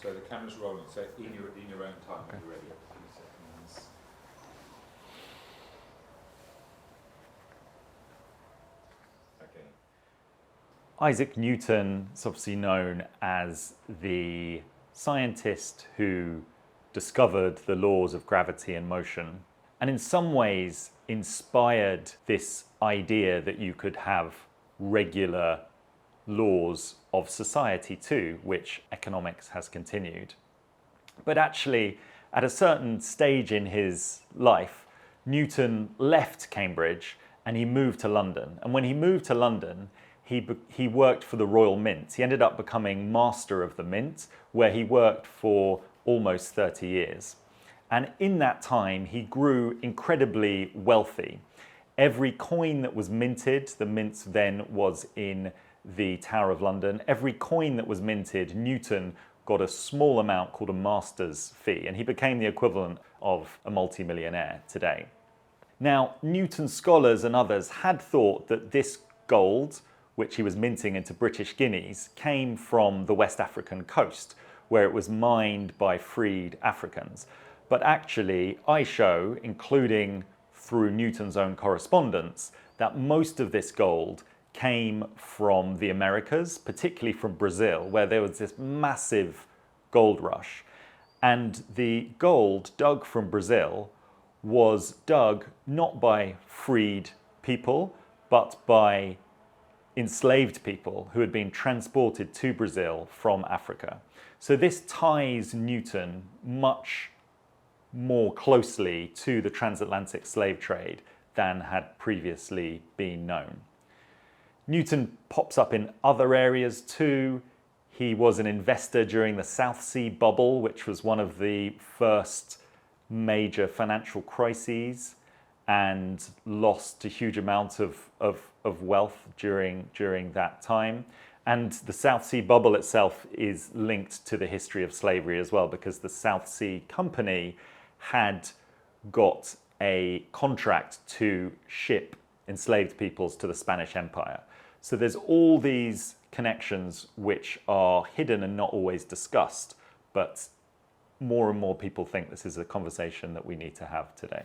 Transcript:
So the camera's rolling. So in your own time, when you're ready. A few seconds. Okay. Isaac Newton is obviously known as the scientist who discovered the laws of gravity and motion, and in some ways inspired this idea that you could have regular laws of society too, which economics has continued. But actually, at a certain stage in his life, Newton left Cambridge and he moved to London. And when he moved to London, he worked for the Royal Mint. He ended up becoming Master of the Mint, where he worked for almost 30 years. And in that time, he grew incredibly wealthy. Every coin that was minted, the mint then was in the Tower of London. Every coin that was minted, Newton got a small amount called a master's fee, and he became the equivalent of a multimillionaire today. Now, Newton scholars and others had thought that this gold, which he was minting into British guineas, came from the West African coast, where it was mined by freed Africans. But actually, I show, including through Newton's own correspondence, that most of this gold came from the Americas, particularly from Brazil, where there was this massive gold rush. And the gold dug from Brazil was dug not by freed people, but by enslaved people who had been transported to Brazil from Africa. So this ties Newton much more closely to the transatlantic slave trade than had previously been known. Newton pops up in other areas too. He was an investor during the South Sea bubble, which was one of the first major financial crises, and lost a huge amount of wealth during that time. And the South Sea bubble itself is linked to the history of slavery as well, because the South Sea Company had got a contract to ship enslaved peoples to the Spanish Empire. So there's all these connections which are hidden and not always discussed, but more and more people think this is a conversation that we need to have today.